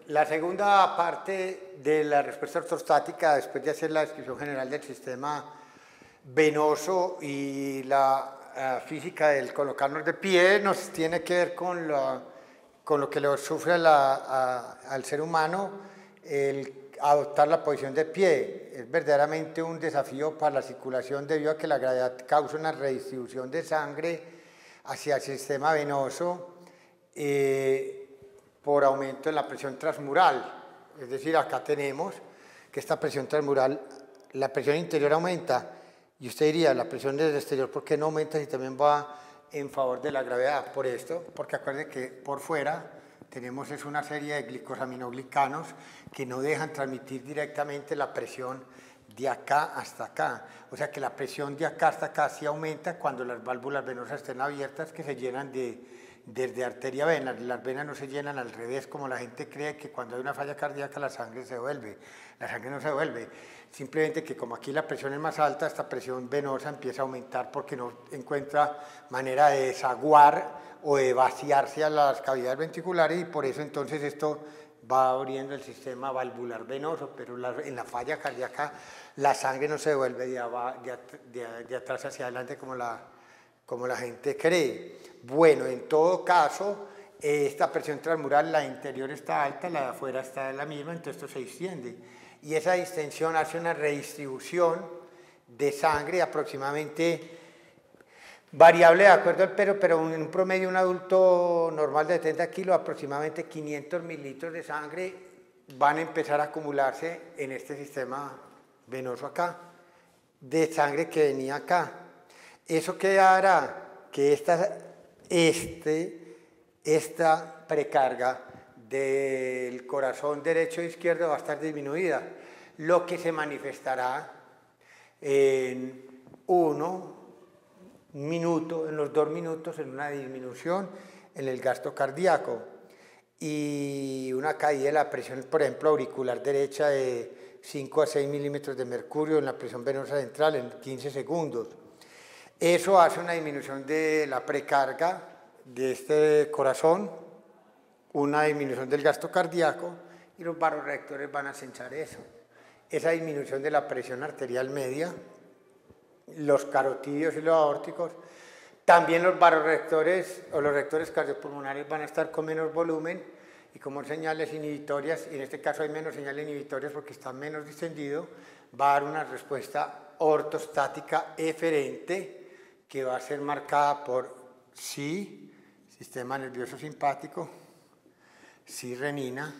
la segunda parte de la respuesta ortostática, después de hacer la descripción general del sistema venoso y la física del colocarnos de pie, nos tiene que ver con lo que lo sufre al ser humano el adoptar la posición de pie. Es verdaderamente un desafío para la circulación debido a que la gravedad causa una redistribución de sangre hacia el sistema venoso por aumento en la presión transmural. Es decir, acá tenemos que esta presión transmural, la presión interior aumenta, y usted diría, la presión del exterior, ¿por qué no aumenta si también va en favor de la gravedad? Por esto, porque acuérdense que por fuera tenemos una serie de glicosaminoglicanos que no dejan transmitir directamente la presión de acá hasta acá. O sea que la presión de acá hasta acá sí aumenta cuando las válvulas venosas estén abiertas, que se llenan desde arteria a vena. Las venas no se llenan al revés, como la gente cree, que cuando hay una falla cardíaca la sangre se devuelve. La sangre no se devuelve. Simplemente que como aquí la presión es más alta, esta presión venosa empieza a aumentar porque no encuentra manera de desaguar o de vaciarse a las cavidades ventriculares, y por eso entonces esto va abriendo el sistema valvular venoso, pero en la falla cardíaca la sangre no se devuelve de atrás hacia adelante como la gente cree. Bueno, en todo caso, esta presión transmural, la interior está alta, la de afuera está la misma, entonces esto se extiende. Y esa distensión hace una redistribución de sangre aproximadamente variable de acuerdo al peso, pero en un promedio un adulto normal de 70 kilos, aproximadamente 500 mililitros de sangre van a empezar a acumularse en este sistema venoso acá, de sangre que venía acá. ¿Eso qué hará? Que esta precarga del corazón derecho e izquierdo va a estar disminuida, lo que se manifestará en en los 2 minutos, en una disminución en el gasto cardíaco y una caída de la presión, por ejemplo, auricular derecha de 5 a 6 milímetros de mercurio en la presión venosa central en 15 segundos. Eso hace una disminución de la precarga de este corazón, una disminución del gasto cardíaco, y los vasoreactores van a censar eso. Esa disminución de la presión arterial media, los carotídeos y los aórticos. También los vasoreactores o los reactores cardiopulmonares van a estar con menos volumen y como señales inhibitorias, y en este caso hay menos señales inhibitorias porque está menos distendido, va a dar una respuesta ortostática eferente que va a ser marcada por sí, sistema nervioso simpático, sí renina,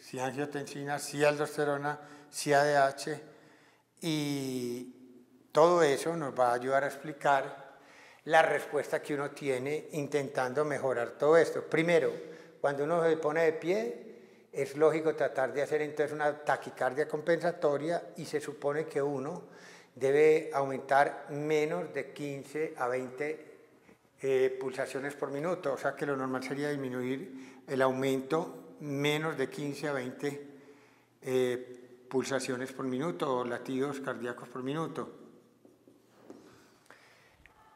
sí angiotensina, sí aldosterona, sí ADH, y todo eso nos va a ayudar a explicar la respuesta que uno tiene intentando mejorar todo esto. Primero, cuando uno se pone de pie, es lógico tratar de hacer entonces una taquicardia compensatoria y se supone que uno debe aumentar menos de 15 a 20 pulsaciones por minuto, o sea que lo normal sería disminuir el aumento menos de 15 a 20 pulsaciones por minuto o latidos cardíacos por minuto.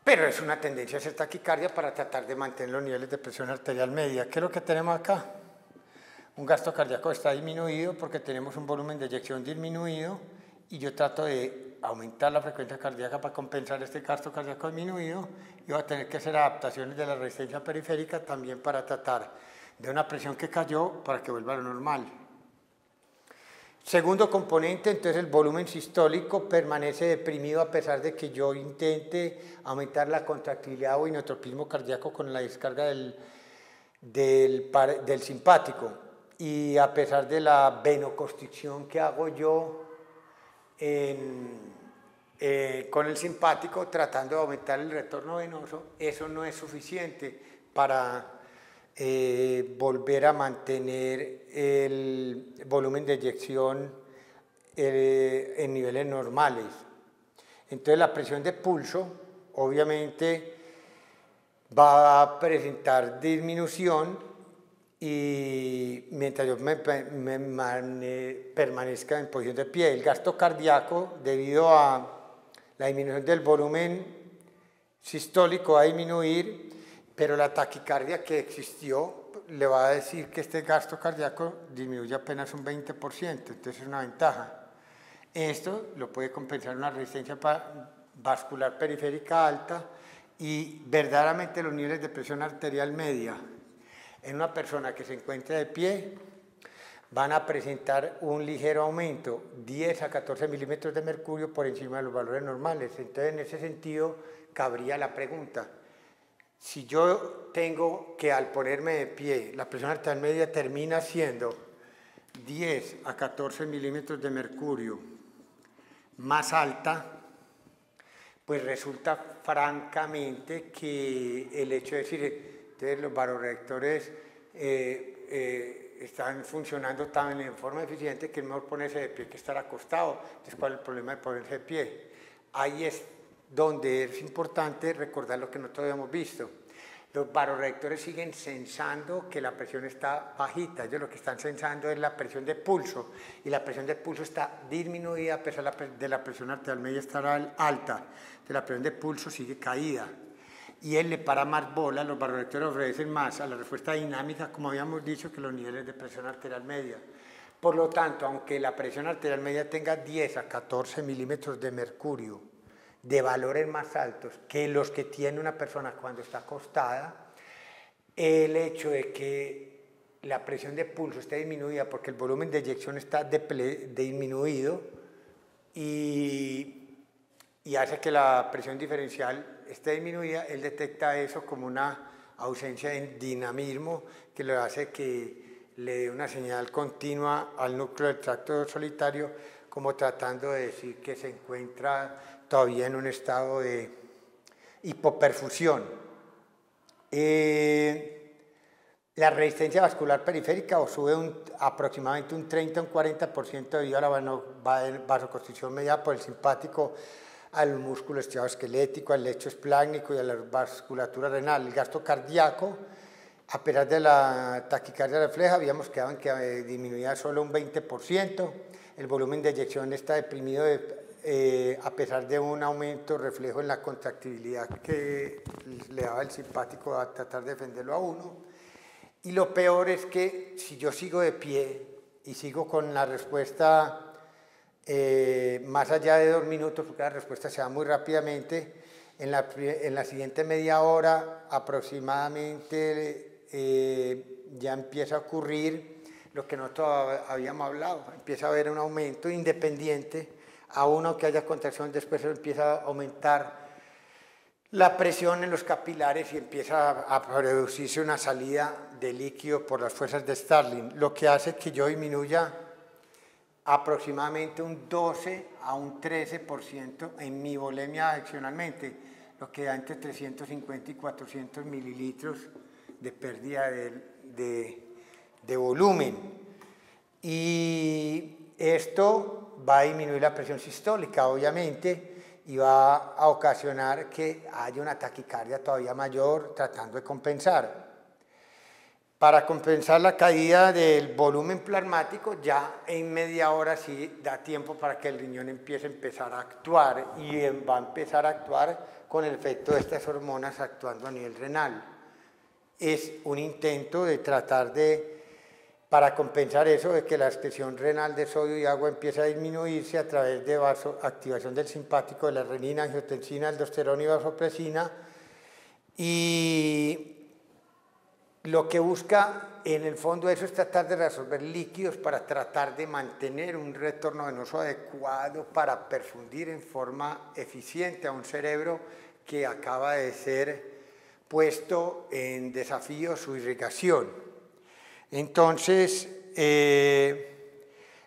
Pero es una tendencia a hacer taquicardia para tratar de mantener los niveles de presión arterial media. ¿Qué es lo que tenemos acá? Un gasto cardíaco está disminuido porque tenemos un volumen de eyección disminuido y yo trato de aumentar la frecuencia cardíaca para compensar este gasto cardíaco disminuido y voy a tener que hacer adaptaciones de la resistencia periférica también para tratar de una presión que cayó para que vuelva a lo normal. Segundo componente, entonces el volumen sistólico permanece deprimido a pesar de que yo intente aumentar la contractilidad o inotropismo cardíaco con la descarga del simpático, y a pesar de la venoconstricción que hago yo con el simpático tratando de aumentar el retorno venoso, eso no es suficiente para volver a mantener el volumen de eyección en niveles normales. Entonces la presión de pulso obviamente va a presentar disminución y mientras yo permanezca en posición de pie. El gasto cardíaco, debido a la disminución del volumen sistólico, va a disminuir, pero la taquicardia que existió le va a decir que este gasto cardíaco disminuye apenas un 20%, entonces es una ventaja. Esto lo puede compensar una resistencia vascular periférica alta y verdaderamente los niveles de presión arterial media en una persona que se encuentra de pie van a presentar un ligero aumento, 10 a 14 milímetros de mercurio por encima de los valores normales. Entonces, en ese sentido, cabría la pregunta, si yo tengo que al ponerme de pie, la presión arterial media termina siendo 10 a 14 milímetros de mercurio más alta, pues resulta francamente que el hecho de decir, entonces los vasoreactores están funcionando tan en forma eficiente que es mejor ponerse de pie que estar acostado. Entonces, ¿cuál es el problema de ponerse de pie? Ahí es donde es importante recordar lo que nosotros habíamos visto. Los vasoreactores siguen sensando que la presión está bajita, ellos lo que están sensando es la presión de pulso, y la presión de pulso está disminuida a pesar de la presión arterial media estar alta, de la presión de pulso sigue caída. Y él le para más bola, los vasoreactores obedecen más a la respuesta dinámica, como habíamos dicho, que los niveles de presión arterial media. Por lo tanto, aunque la presión arterial media tenga 10 a 14 milímetros de mercurio, de valores más altos que los que tiene una persona cuando está acostada, el hecho de que la presión de pulso esté disminuida porque el volumen de eyección está disminuido y hace que la presión diferencial esté disminuida, él detecta eso como una ausencia de dinamismo que le hace que le dé una señal continua al núcleo del tracto solitario, como tratando de decir que se encuentra todavía en un estado de hipoperfusión. La resistencia vascular periférica sube aproximadamente un 30 o un 40% debido a la vasoconstricción mediada por el simpático, al músculo esquelético, al lecho esplácnico y a la vasculatura renal. El gasto cardíaco, a pesar de la taquicardia refleja, habíamos quedado en que disminuía solo un 20%. El volumen de eyección está deprimido a pesar de un aumento reflejo en la contractibilidad que le daba el simpático a tratar de defenderlo a uno. Y lo peor es que si yo sigo de pie y sigo con la respuesta más allá de 2 minutos, porque la respuesta se da muy rápidamente, en la siguiente media hora aproximadamente ya empieza a ocurrir lo que nosotros habíamos hablado, empieza a haber un aumento independiente, a uno que haya contracción, después empieza a aumentar la presión en los capilares y empieza a producirse una salida de líquido por las fuerzas de Starling, lo que hace que yo disminuya aproximadamente un 12 a un 13% en mi volemia adicionalmente, lo que da entre 350 y 400 mililitros de pérdida de volumen. Y esto va a disminuir la presión sistólica, obviamente, y va a ocasionar que haya una taquicardia todavía mayor tratando de compensar. Para compensar la caída del volumen plasmático, ya en media hora sí da tiempo para que el riñón empiece a empezar a actuar y va a empezar a actuar con el efecto de estas hormonas actuando a nivel renal. Es un intento de tratar para compensar eso, de que la excreción renal de sodio y agua empiece a disminuirse a través de activación del simpático, de la renina, angiotensina, aldosterona y vasopresina. Y lo que busca en el fondo eso es tratar de resolver líquidos para tratar de mantener un retorno venoso adecuado para perfundir en forma eficiente a un cerebro que acaba de ser puesto en desafío su irrigación. Entonces,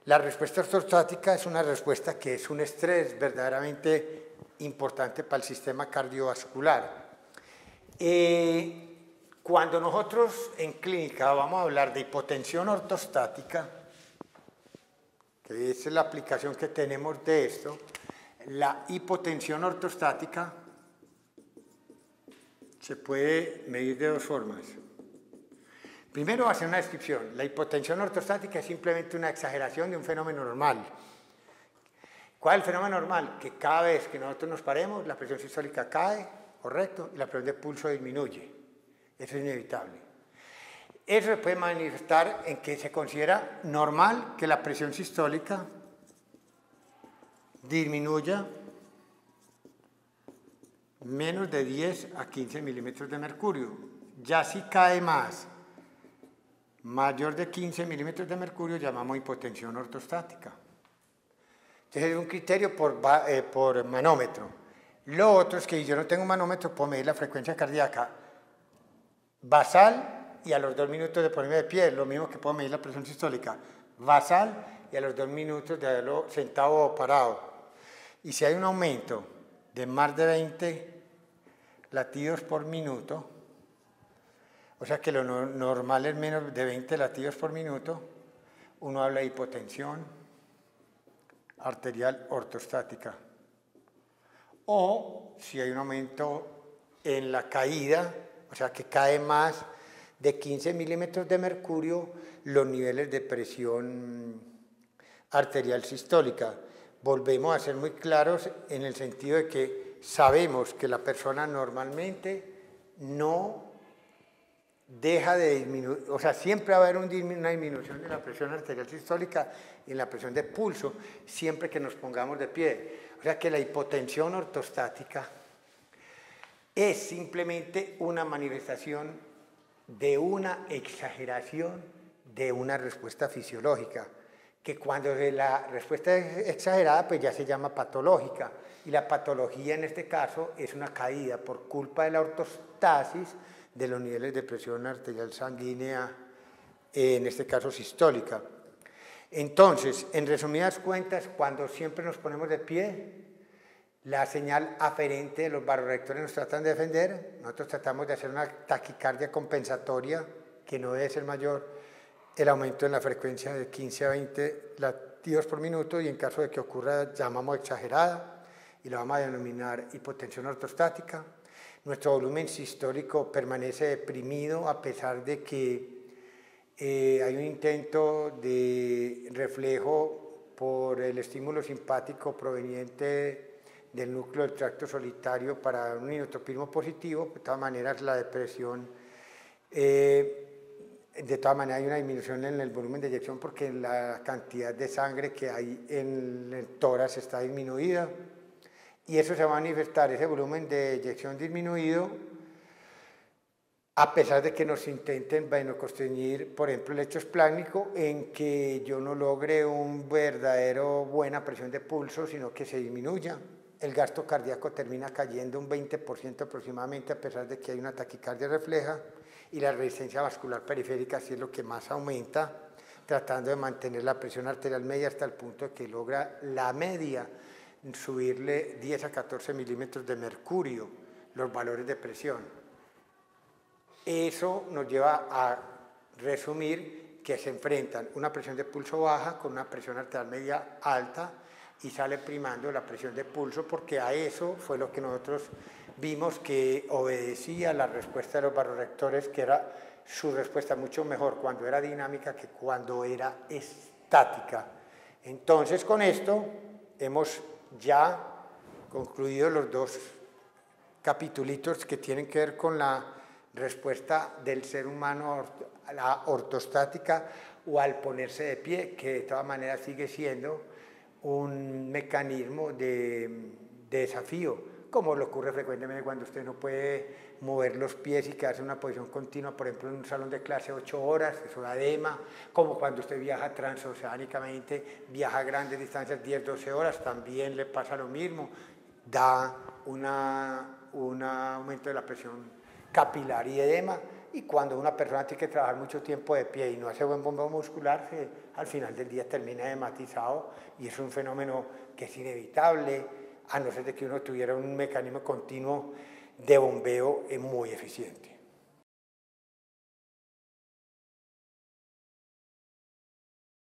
la respuesta ortostática es una respuesta que es un estrés verdaderamente importante para el sistema cardiovascular. Cuando nosotros en clínica vamos a hablar de hipotensión ortostática, que es la aplicación que tenemos de esto, la hipotensión ortostática se puede medir de 2 formas. Primero, hacer una descripción. La hipotensión ortostática es simplemente una exageración de un fenómeno normal. ¿Cuál es el fenómeno normal? Que cada vez que nosotros nos paremos, la presión sistólica cae, correcto, y la presión de pulso disminuye. Eso es inevitable. Eso se puede manifestar en que se considera normal que la presión sistólica disminuya menos de 10 a 15 milímetros de mercurio. Ya si cae más, mayor de 15 milímetros de mercurio, llamamos hipotensión ortostática. Entonces es un criterio por manómetro. Lo otro es que yo no tengo un manómetro, puedo medir la frecuencia cardíaca basal y a los 2 minutos de ponerme de pie, lo mismo que puedo medir la presión sistólica basal y a los 2 minutos de haberlo sentado o parado. Y si hay un aumento de más de 20 latidos por minuto, o sea que lo normal es menos de 20 latidos por minuto, uno habla de hipotensión arterial ortostática. O si hay un aumento en la caída, o sea que cae más de 15 milímetros de mercurio, los niveles de presión arterial sistólica. Volvemos a ser muy claros en el sentido de que sabemos que la persona normalmente no deja de disminuir, o sea, siempre va a haber una disminución de la presión arterial sistólica y en la presión de pulso, siempre que nos pongamos de pie. O sea que la hipotensión ortostática es simplemente una manifestación de una exageración de una respuesta fisiológica, que cuando la respuesta es exagerada, pues ya se llama patológica, y la patología en este caso es una caída por culpa de la ortostasis de los niveles de presión arterial sanguínea, en este caso sistólica. Entonces, en resumidas cuentas, cuando siempre nos ponemos de pie, la señal aferente de los vasoreactores nos tratan de defender, nosotros tratamos de hacer una taquicardia compensatoria, que no debe ser mayor el aumento en la frecuencia de 15 a 20 latidos por minuto, y en caso de que ocurra, llamamos exagerada, y la vamos a denominar hipotensión ortostática. Nuestro volumen sistólico permanece deprimido a pesar de que hay un intento de reflejo por el estímulo simpático proveniente del núcleo del tracto solitario para un inotropismo positivo. De todas maneras, la depresión, de todas maneras hay una disminución en el volumen de eyección porque la cantidad de sangre que hay en el tórax está disminuida. Y eso se va a manifestar, ese volumen de eyección disminuido, a pesar de que nos intenten vainocostreñir, por ejemplo, el lecho esplácnico, en que yo no logre un verdadero buena presión de pulso, sino que se disminuya. El gasto cardíaco termina cayendo un 20% aproximadamente, a pesar de que hay una taquicardia refleja, y la resistencia vascular periférica sí es lo que más aumenta, tratando de mantener la presión arterial media hasta el punto de que logra la media subirle 10 a 14 milímetros de mercurio los valores de presión. Eso nos lleva a resumir que se enfrentan una presión de pulso baja con una presión arterial media alta y sale primando la presión de pulso, porque a eso fue lo que nosotros vimos que obedecía la respuesta de los vasoreactores, que era su respuesta mucho mejor cuando era dinámica que cuando era estática. Entonces, con esto hemos ya concluido los dos capitulitos que tienen que ver con la respuesta del ser humano a la ortostática o al ponerse de pie, que de todas maneras sigue siendo un mecanismo de desafío, como le ocurre frecuentemente cuando usted no puede mover los pies y quedarse en una posición continua, por ejemplo en un salón de clase 8 horas, eso da edema, como cuando usted viaja transoceánicamente, viaja a grandes distancias 10-12 horas, también le pasa lo mismo, da un aumento de la presión capilar y edema, y cuando una persona tiene que trabajar mucho tiempo de pie y no hace buen bombeo muscular, al final del día termina hematizado, y es un fenómeno que es inevitable, a no ser de que uno tuviera un mecanismo continuo de bombeo muy eficiente.